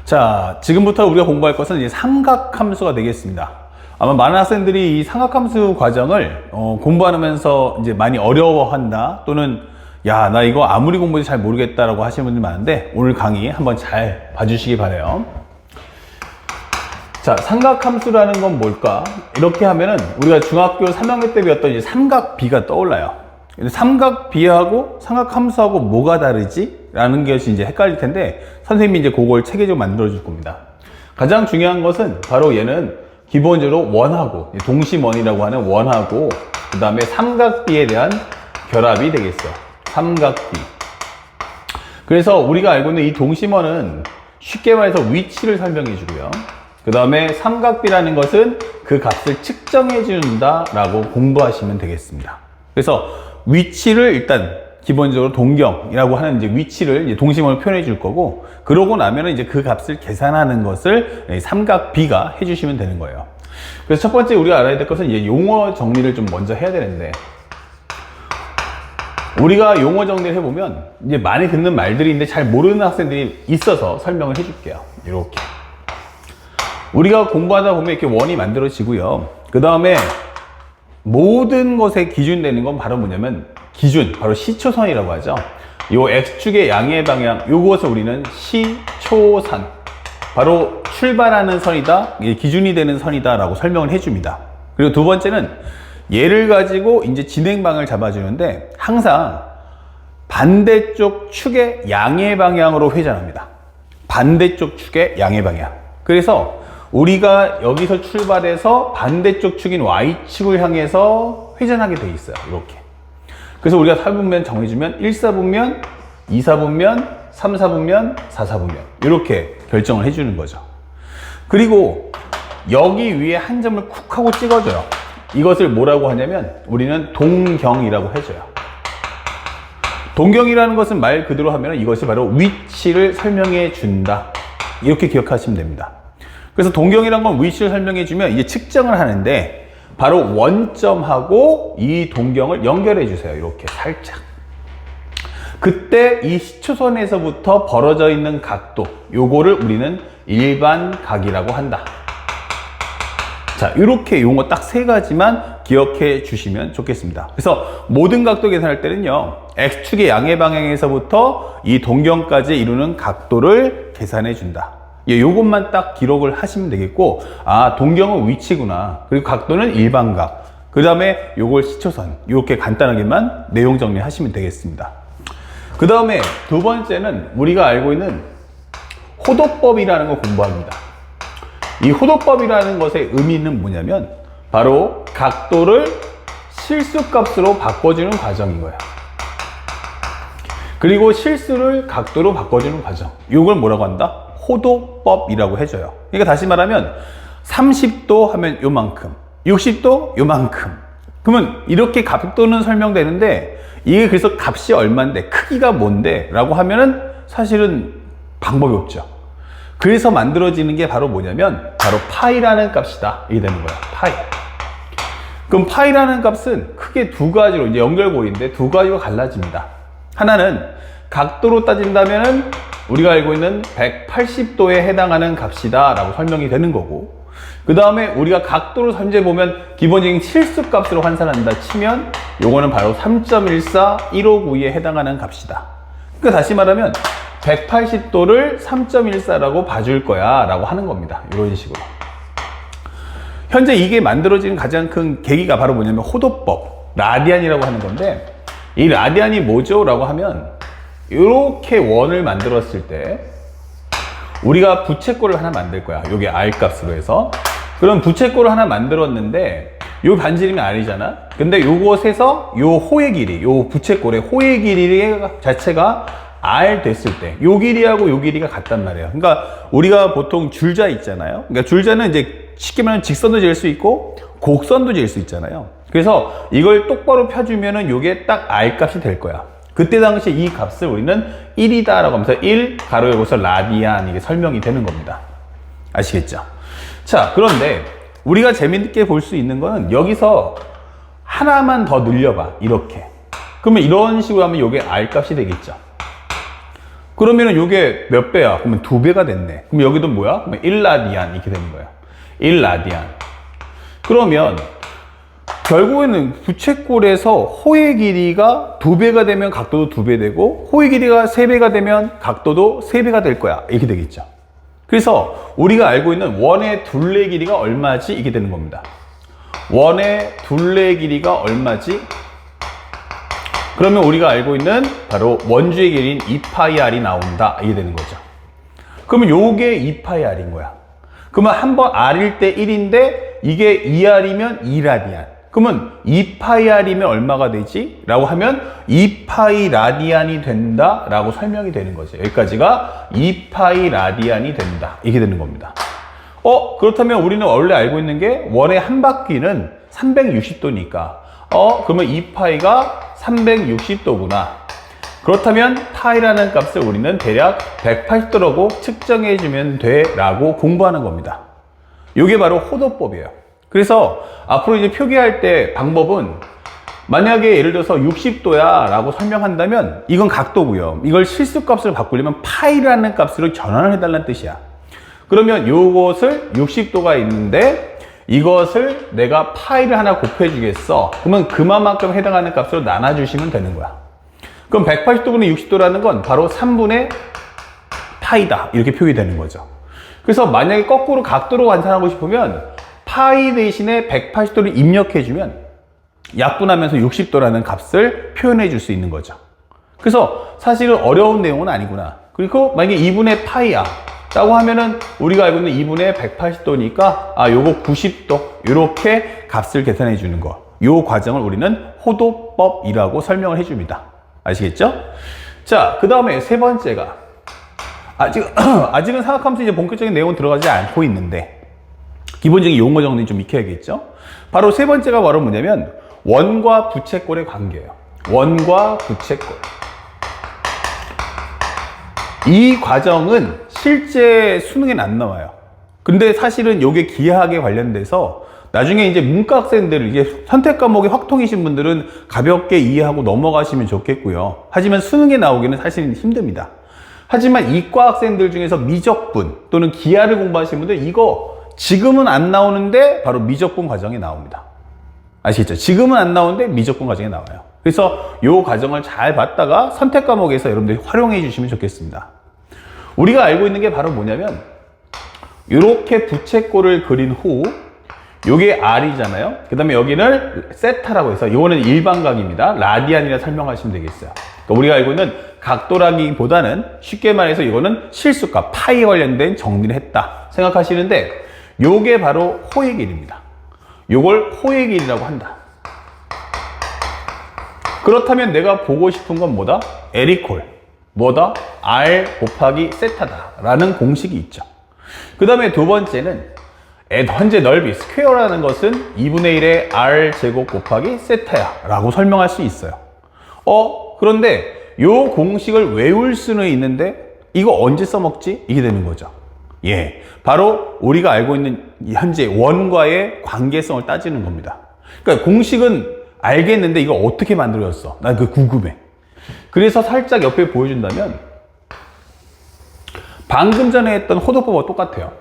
자, 지금부터 우리가 공부할 것은 이제 삼각함수가 되겠습니다. 아마 많은 학생들이 이 삼각함수 과정을 공부하면서 이제 많이 어려워한다, 또는 야, 나 이거 아무리 공부해도 잘 모르겠다라고 하시는 분들이 많은데, 오늘 강의 한번 잘 봐주시기 바래요. 자, 삼각함수라는 건 뭘까? 이렇게 하면은 우리가 중학교 3학년 때 배웠던 이제 삼각비가 떠올라요. 근데 삼각비하고 삼각함수하고 뭐가 다르지? 라는 것이 이제 헷갈릴 텐데, 선생님이 이제 그걸 체계적으로 만들어 줄 겁니다. 가장 중요한 것은 바로 얘는 기본적으로 원하고, 동심원이라고 하는 원하고, 그 다음에 삼각비에 대한 결합이 되겠어요. 삼각비. 그래서 우리가 알고 있는 이 동심원은 쉽게 말해서 위치를 설명해 주고요. 그 다음에 삼각비라는 것은 그 값을 측정해 준다라고 공부하시면 되겠습니다. 그래서 위치를 일단 기본적으로 동경이라고 하는 이제 위치를 이제 동심원을 표현해 줄 거고, 그러고 나면은 이제 그 값을 계산하는 것을 삼각비가 해주시면 되는 거예요. 그래서 첫 번째 우리가 알아야 될 것은 이제 용어 정리를 좀 먼저 해야 되는데, 우리가 용어 정리를 해보면 이제 많이 듣는 말들인데 잘 모르는 학생들이 있어서 설명을 해줄게요. 이렇게 우리가 공부하다 보면 이렇게 원이 만들어지고요. 그 다음에 모든 것에 기준되는 건 바로 뭐냐면 기준, 바로 시초선이라고 하죠. 요 X축의 양의 방향, 요것을 우리는 시초선, 바로 출발하는 선이다, 기준이 되는 선이다 라고 설명을 해줍니다. 그리고 두 번째는 얘를 가지고 이제 진행방을 잡아주는데, 항상 반대쪽 축의 양의 방향으로 회전합니다. 반대쪽 축의 양의 방향. 그래서 우리가 여기서 출발해서 반대쪽 축인 Y축을 향해서 회전하게 돼 있어요. 이렇게. 그래서 우리가 4분면 정해주면 1사분면, 2사분면, 3사분면, 4사분면 이렇게 결정을 해주는 거죠. 그리고 여기 위에 한 점을 쿡 하고 찍어줘요. 이것을 뭐라고 하냐면 우리는 동경이라고 해줘요. 동경이라는 것은 말 그대로 하면 이것이 바로 위치를 설명해 준다, 이렇게 기억하시면 됩니다. 그래서 동경이란 건 위치를 설명해 주면 이제 측정을 하는데, 바로 원점하고 이 동경을 연결해 주세요. 이렇게 살짝. 그때 이 시초선에서부터 벌어져 있는 각도, 요거를 우리는 일반각이라고 한다. 자, 이렇게 용어 딱 세 가지만 기억해 주시면 좋겠습니다. 그래서 모든 각도 계산할 때는요, X축의 양의 방향에서부터 이 동경까지 이루는 각도를 계산해 준다. 예, 요것만 딱 기록을 하시면 되겠고, 아, 동경은 위치구나, 그리고 각도는 일반각, 그 다음에 요걸 시초선, 이렇게 간단하게만 내용 정리하시면 되겠습니다. 그 다음에 두 번째는 우리가 알고 있는 호도법이라는 걸 공부합니다. 이 호도법이라는 것의 의미는 뭐냐면 바로 각도를 실수값으로 바꿔주는 과정인 거예요. 그리고 실수를 각도로 바꿔주는 과정, 이걸 뭐라고 한다? 호도법이라고 해줘요. 그러니까 다시 말하면 30도 하면 요만큼, 60도 요만큼. 그러면 이렇게 각도는 설명되는데, 이게 그래서 값이 얼만데, 크기가 뭔데 라고 하면은 사실은 방법이 없죠. 그래서 만들어지는 게 바로 뭐냐면 바로 파이라는 값이다, 이게 되는 거야. 파이. 그럼 파이라는 값은 크게 두 가지로, 이제 연결고리인데 두 가지로 갈라집니다. 하나는 각도로 따진다면은 우리가 알고 있는 180도에 해당하는 값이다 라고 설명이 되는 거고, 그 다음에 우리가 각도로 현재 보면 기본적인 실수값으로 환산한다 치면 요거는 바로 3.14, 159에 해당하는 값이다. 그러니까 다시 말하면 180도를 3.14라고 봐줄 거야 라고 하는 겁니다. 이런 식으로. 현재 이게 만들어지는 가장 큰 계기가 바로 뭐냐면 호도법, 라디안이라고 하는 건데, 이 라디안이 뭐죠? 라고 하면 이렇게 원을 만들었을 때 우리가 부채꼴을 하나 만들 거야. 요게 R 값으로 해서. 그럼 부채꼴을 하나 만들었는데 요 반지름이 R이잖아. 근데 요것에서 요 호의 길이, 요 부채꼴의 호의 길이 자체가 R 됐을 때 요 길이하고 요 길이가 같단 말이에요. 그러니까 우리가 보통 줄자 있잖아요. 그러니까 줄자는 이제 쉽게 말하면 직선도 질 수 있고 곡선도 질 수 있잖아요. 그래서 이걸 똑바로 펴주면은 요게 딱 R 값이 될 거야. 그때 당시 이 값을 우리는 1이다 라고 하면서 1 가로 열고서 라디안, 이게 설명이 되는 겁니다. 아시겠죠? 자, 그런데 우리가 재밌게 볼 수 있는 거는 여기서 하나만 더 늘려봐. 이렇게. 그러면 이런 식으로 하면 요게 R 값이 되겠죠. 그러면은 요게 몇 배야? 그러면 2배가 됐네. 그럼 여기도 뭐야? 그러면 1라디안 이렇게 되는 거야. 1라디안. 그러면 결국에는 부채꼴에서 호의 길이가 2배가 되면 각도도 2배 되고 호의 길이가 3배가 되면 각도도 3배가 될 거야. 이렇게 되겠죠. 그래서 우리가 알고 있는 원의 둘레 길이가 얼마지? 이게 되는 겁니다. 원의 둘레 길이가 얼마지? 그러면 우리가 알고 있는 바로 원주의 길이인 2파이r이 나온다. 이게 되는 거죠. 그러면 요게 2파이r인 거야. 그러면 한번 r일 때 1인데 이게 2r이면 2라디안. 그러면 2파이r이면 얼마가 되지? 라고 하면 2파이 라디안이 된다 라고 설명이 되는 거죠. 여기까지가 2파이 라디안이 된다. 이게 되는 겁니다. 그렇다면 우리는 원래 알고 있는 게 원의 한 바퀴는 360도니까 그러면 2파이가 360도구나. 그렇다면 파이라는 값을 우리는 대략 180도라고 측정해 주면 돼 라고 공부하는 겁니다. 이게 바로 호도법이에요. 그래서 앞으로 이제 표기할 때 방법은 만약에 예를 들어서 60도야 라고 설명한다면 이건 각도고요. 이걸 실수값을 바꾸려면 파이라는 값으로 전환을 해달라는 뜻이야. 그러면 요것을 60도가 있는데 이것을 내가 파이를 하나 곱해주겠어. 그러면 그만큼 해당하는 값으로 나눠주시면 되는 거야. 그럼 180도분의 60도라는 건 바로 3분의 파이다. 이렇게 표기되는 거죠. 그래서 만약에 거꾸로 각도로 환산하고 싶으면 파이 대신에 180도를 입력해주면 약분하면서 60도라는 값을 표현해 줄 수 있는 거죠. 그래서 사실은 어려운 내용은 아니구나. 그리고 만약에 2분의 파이야 라고 하면은 우리가 알고 있는 2분의 180도니까 요거 90도 이렇게 값을 계산해 주는 거. 요 과정을 우리는 호도법이라고 설명을 해줍니다. 아시겠죠? 자, 그 다음에 세 번째가 아직은 사각함수 이제 본격적인 내용은 들어가지 않고 있는데 기본적인 용어 정도는 좀 익혀야겠죠? 바로 세 번째가 바로 뭐냐면 원과 부채꼴의 관계예요. 원과 부채꼴. 이 과정은 실제 수능에는 안 나와요. 근데 사실은 이게 기하학에 관련돼서 나중에 이제 문과 학생들, 이제 선택 과목이 확통이신 분들은 가볍게 이해하고 넘어가시면 좋겠고요. 하지만 수능에 나오기는 사실은 힘듭니다. 하지만 이과 학생들 중에서 미적분 또는 기하를 공부하시는 분들 이거 지금은 안 나오는데 바로 미적분 과정에 나옵니다. 아시겠죠? 지금은 안 나오는데 미적분 과정에 나와요. 그래서 이 과정을 잘 봤다가 선택 과목에서 여러분들이 활용해 주시면 좋겠습니다. 우리가 알고 있는 게 바로 뭐냐면 이렇게 부채꼴을 그린 후 요게 r이잖아요. 그 다음에 여기는 세타라고 해서 이거는 일반각입니다. 라디안이라 설명하시면 되겠어요. 그러니까 우리가 알고 있는 각도라기보다는 쉽게 말해서 이거는 실수값 파이에 관련된 정리를 했다 생각하시는데 요게 바로 호의 길이입니다. 요걸 호의 길이라고 한다. 그렇다면 내가 보고 싶은 건 뭐다? L이퀄 뭐다? R 곱하기 세타다 라는 공식이 있죠. 그 다음에 두 번째는 현재 넓이 스퀘어라는 것은 2분의 1의 R 제곱 곱하기 세타야 라고 설명할 수 있어요. 그런데 요 공식을 외울 수는 있는데 이거 언제 써먹지? 이게 되는 거죠. 바로 우리가 알고 있는 현재 원과의 관계성을 따지는 겁니다. 그러니까 공식은 알겠는데 이거 어떻게 만들어졌어? 난 그게 궁금해. 그래서 살짝 옆에 보여준다면 방금 전에 했던 호도법과 똑같아요.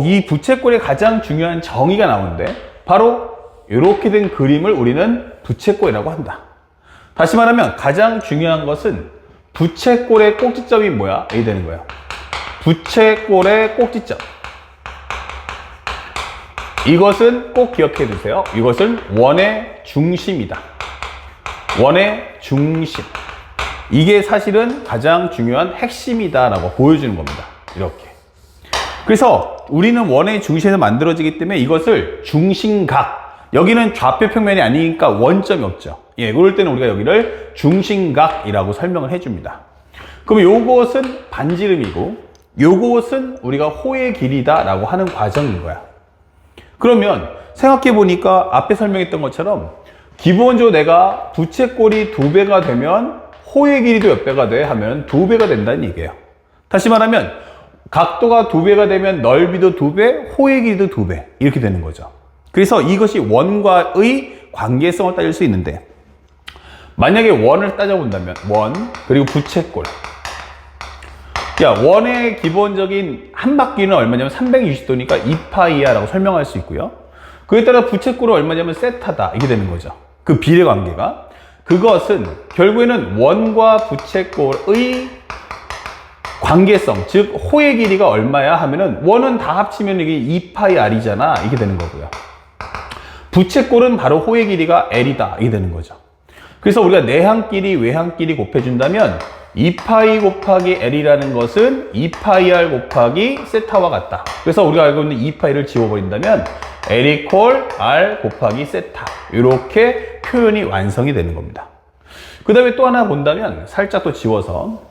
이 부채꼴의 가장 중요한 정의가 나오는데 바로 이렇게 된 그림을 우리는 부채꼴이라고 한다. 다시 말하면 가장 중요한 것은 부채꼴의 꼭지점이 뭐야? 이게 되는 거예요. 부채꼴의 꼭지점. 이것은 꼭 기억해 두세요. 이것은 원의 중심이다. 원의 중심. 이게 사실은 가장 중요한 핵심이다라고 보여주는 겁니다. 이렇게. 그래서 우리는 원의 중심에서 만들어지기 때문에 이것을 중심각. 여기는 좌표 평면이 아니니까 원점이 없죠. 그럴 때는 우리가 여기를 중심각이라고 설명을 해줍니다. 그럼 요것은 반지름이고 요것은 우리가 호의 길이다 라고 하는 과정인 거야. 그러면 생각해 보니까 앞에 설명했던 것처럼 기본적으로 내가 부채꼴이 2배가 되면 호의 길이도 몇 배가 돼? 하면 2배가 된다는 얘기예요. 다시 말하면 각도가 2배가 되면 넓이도 2배, 호의 길이도 2배 이렇게 되는 거죠. 그래서 이것이 원과의 관계성을 따질 수 있는데 만약에 원을 따져본다면 원 그리고 부채꼴 야, 원의 기본적인 한 바퀴는 얼마냐면 360도니까 2파이야 라고 설명할 수 있고요. 그에 따라 부채꼴은 얼마냐면 세타다. 이게 되는 거죠. 그 비례 관계가. 그것은 결국에는 원과 부채꼴의 관계성, 즉 호의 길이가 얼마야 하면은 원은 다 합치면 이게 2파이 r이잖아. 이게 되는 거고요. 부채꼴은 바로 호의 길이가 l이다. 이게 되는 거죠. 그래서 우리가 내항끼리 외항끼리 곱해준다면 2파이 곱하기 l이라는 것은 2파이 r 곱하기 세타와 같다. 그래서 우리가 알고 있는 2파이를 지워버린다면 l equal r 곱하기 세타. 이렇게 표현이 완성이 되는 겁니다. 그 다음에 또 하나 본다면 살짝 또 지워서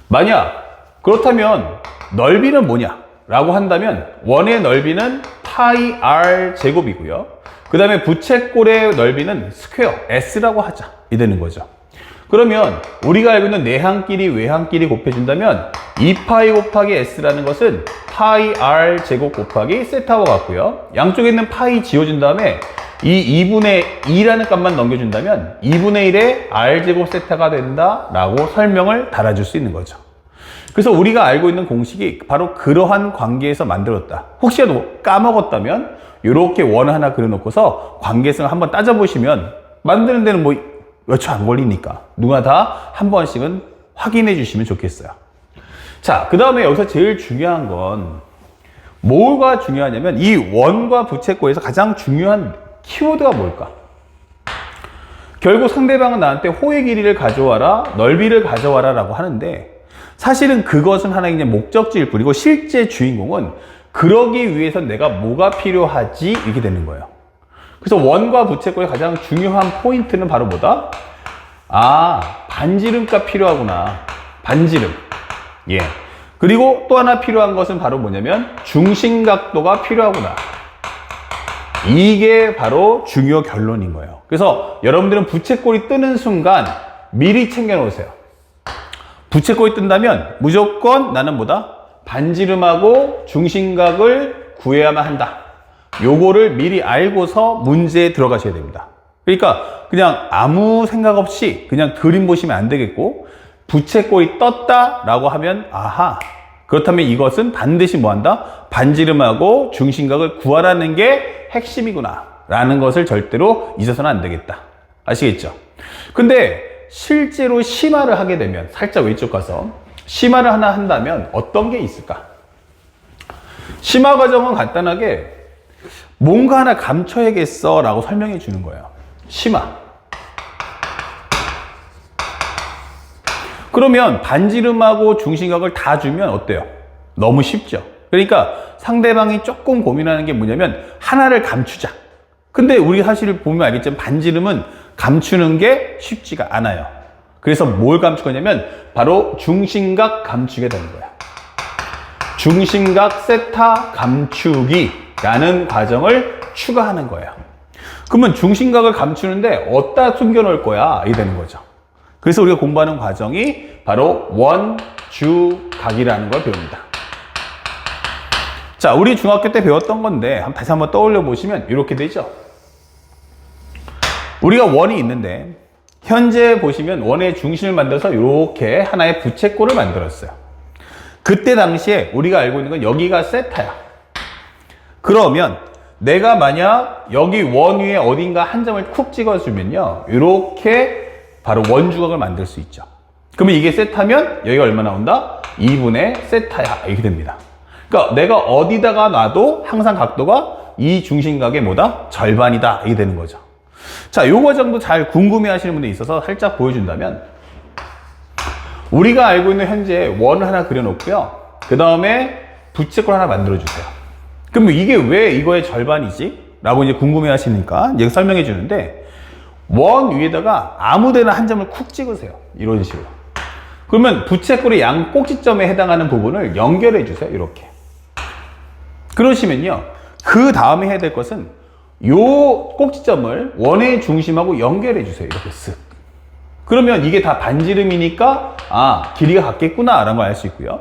만약 그렇다면 넓이는 뭐냐 라고 한다면 원의 넓이는 파이 r 제곱이고요. 그 다음에 부채꼴의 넓이는 스퀘어 s라고 하자. 이 되는 거죠. 그러면 우리가 알고 있는 내항끼리 외항끼리 곱해준다면 2파이 곱하기 s라는 것은 파이 r 제곱 곱하기 세타와 같고요. 양쪽에 있는 파이 지워준 다음에 이 2분의 2라는 값만 넘겨준다면 2분의 1의 r 제곱 세타가 된다라고 설명을 달아줄 수 있는 거죠. 그래서 우리가 알고 있는 공식이 바로 그러한 관계에서 만들었다. 혹시라도 까먹었다면 이렇게 원 하나 그려놓고서 관계성을 한번 따져보시면 만드는 데는 뭐 몇 초 안 걸리니까 누구나 다 한 번씩은 확인해 주시면 좋겠어요. 자, 그 다음에 여기서 제일 중요한 건 뭐가 중요하냐면 이 원과 부채꼴에서 가장 중요한 키워드가 뭘까? 결국 상대방은 나한테 호의 길이를 가져와라, 넓이를 가져와라 라고 하는데 사실은 그것은 하나의 그냥 목적지일 뿐이고 실제 주인공은 그러기 위해서 내가 뭐가 필요하지? 이렇게 되는 거예요. 그래서 원과 부채꼴의 가장 중요한 포인트는 바로 뭐다? 아, 반지름값 필요하구나. 반지름. 예. 그리고 또 하나 필요한 것은 바로 뭐냐면 중심각도가 필요하구나. 이게 바로 중요 결론인 거예요. 그래서 여러분들은 부채꼴이 뜨는 순간 미리 챙겨 놓으세요. 부채꼴이 뜬다면 무조건 나는 뭐다? 반지름하고 중심각을 구해야만 한다. 요거를 미리 알고서 문제에 들어가셔야 됩니다. 그러니까 그냥 아무 생각 없이 그냥 그림 보시면 안 되겠고 부채꼴이 떴다라고 하면 아하, 그렇다면 이것은 반드시 뭐한다? 반지름하고 중심각을 구하라는 게 핵심이구나 라는 것을 절대로 잊어서는 안 되겠다. 아시겠죠? 근데 실제로 심화를 하게 되면 살짝 왼쪽 가서 심화를 하나 한다면 어떤 게 있을까? 심화 과정은 간단하게 뭔가 하나 감춰야겠어 라고 설명해 주는 거예요. 심화. 그러면 반지름하고 중심각을 다 주면 어때요? 너무 쉽죠. 그러니까 상대방이 조금 고민하는 게 뭐냐면 하나를 감추자. 근데 우리 사실 보면 알겠지만 반지름은 감추는 게 쉽지가 않아요. 그래서 뭘 감추거냐면 바로 중심각 감추게 되는 거야. 중심각 세타 감추기라는 과정을 추가하는 거예요. 그러면 중심각을 감추는데 어디다 숨겨 놓을 거야? 이게 되는 거죠. 그래서 우리가 공부하는 과정이 바로 원주각이라는 걸 배웁니다. 자, 우리 중학교 때 배웠던 건데 다시 한번 떠올려 보시면 이렇게 되죠. 우리가 원이 있는데 현재 보시면 원의 중심을 만들어서 이렇게 하나의 부채꼴을 만들었어요. 그때 당시에 우리가 알고 있는 건 여기가 세타야. 그러면 내가 만약 여기 원 위에 어딘가 한 점을 쿡 찍어주면요, 이렇게 바로 원주각을 만들 수 있죠. 그러면 이게 세타면 여기가 얼마 나온다? 2분의 세타야. 이렇게 됩니다. 그러니까 내가 어디다가 놔도 항상 각도가 이 중심각의 뭐다? 절반이다. 이게 되는 거죠. 자, 요 과정도 잘 궁금해 하시는 분들이 있어서 살짝 보여준다면 우리가 알고 있는 현재 원을 하나 그려놓고요. 그 다음에 부채꼴 하나 만들어주세요. 그럼 이게 왜 이거의 절반이지? 라고 이제 궁금해 하시니까 이제 설명해 주는데 원 위에다가 아무 데나 한 점을 쿡 찍으세요. 이런 식으로. 그러면 부채꼴의 양 꼭지점에 해당하는 부분을 연결해 주세요. 이렇게. 그러시면요. 그 다음에 해야 될 것은 요 꼭지점을 원의 중심하고 연결해 주세요. 이렇게 쓱. 그러면 이게 다 반지름이니까 아, 길이가 같겠구나 라는 걸 알 수 있고요.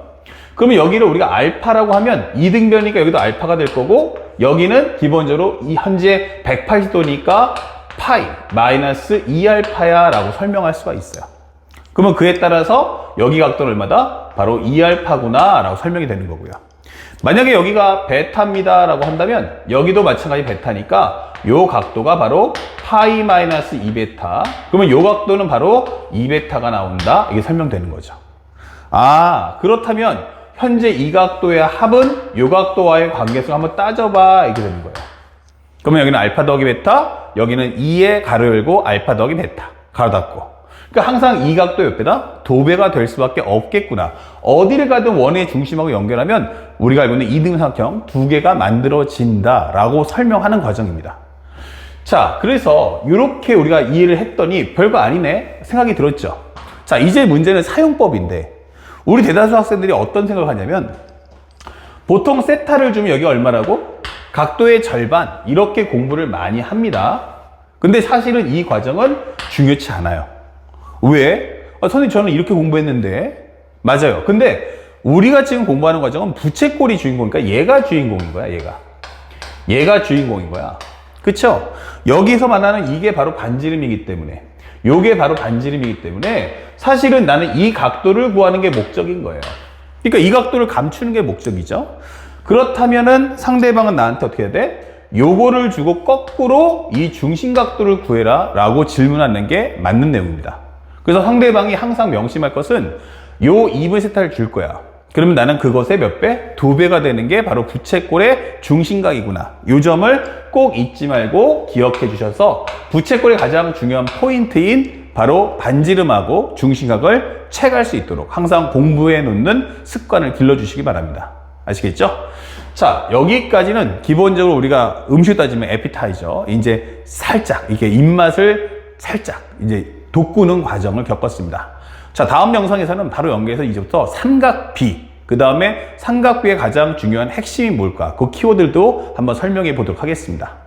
그러면 여기를 우리가 알파라고 하면 이등변이니까 여기도 알파가 될 거고 여기는 기본적으로 이 현재 180도니까 파이 마이너스 2알파야 라고 설명할 수가 있어요. 그러면 그에 따라서 여기 각도는 얼마다? 바로 2알파구나 라고 설명이 되는 거고요. 만약에 여기가 베타입니다 라고 한다면 여기도 마찬가지 베타니까 요 각도가 바로 파이 마이너스 2베타. 그러면 요 각도는 바로 2베타가 나온다. 이게 설명되는 거죠. 아, 그렇다면 현재 이 각도의 합은 요 각도와의 관계성 한번 따져봐. 이렇게 되는 거예요. 그러면 여기는 알파 더하기 베타, 여기는 2에 가로 열고 알파 더하기 베타, 가로 닫고. 그러니까 항상 이 각도 옆에다 도배가 될 수밖에 없겠구나. 어디를 가든 원의 중심하고 연결하면 우리가 알고 있는 이등삼각형 두 개가 만들어진다라고 설명하는 과정입니다. 자, 그래서 이렇게 우리가 이해를 했더니 별거 아니네 생각이 들었죠. 자, 이제 문제는 사용법인데 우리 대다수 학생들이 어떤 생각을 하냐면 보통 세타를 주면 여기 얼마라고? 각도의 절반 이렇게 공부를 많이 합니다. 근데 사실은 이 과정은 중요치 않아요. 왜? 선생님 저는 이렇게 공부했는데. 맞아요. 근데 우리가 지금 공부하는 과정은 부채꼴이 주인공이니까 얘가 주인공인 거야. 얘가 주인공인 거야. 그쵸? 여기서 말하는 이게 바로 반지름이기 때문에, 요게 바로 반지름이기 때문에 사실은 나는 이 각도를 구하는 게 목적인 거예요. 그러니까 이 각도를 감추는 게 목적이죠. 그렇다면은 상대방은 나한테 어떻게 해야 돼? 요거를 주고 거꾸로 이 중심 각도를 구해라 라고 질문하는 게 맞는 내용입니다. 그래서 상대방이 항상 명심할 것은 요 2분 세타를 줄 거야. 그러면 나는 그것의 몇 배? 2배가 되는 게 바로 부채꼴의 중심각이구나. 요 점을 꼭 잊지 말고 기억해 주셔서 부채꼴의 가장 중요한 포인트인 바로 반지름하고 중심각을 체크할 수 있도록 항상 공부해 놓는 습관을 길러주시기 바랍니다. 아시겠죠? 자, 여기까지는 기본적으로 우리가 음식 따지면 에피타이저, 이제 살짝 이렇게 입맛을 살짝 이제 돋구는 과정을 겪었습니다. 자, 다음 영상에서는 바로 연계해서 이제부터 삼각비, 그 다음에 삼각비의 가장 중요한 핵심이 뭘까? 그 키워드도 한번 설명해 보도록 하겠습니다.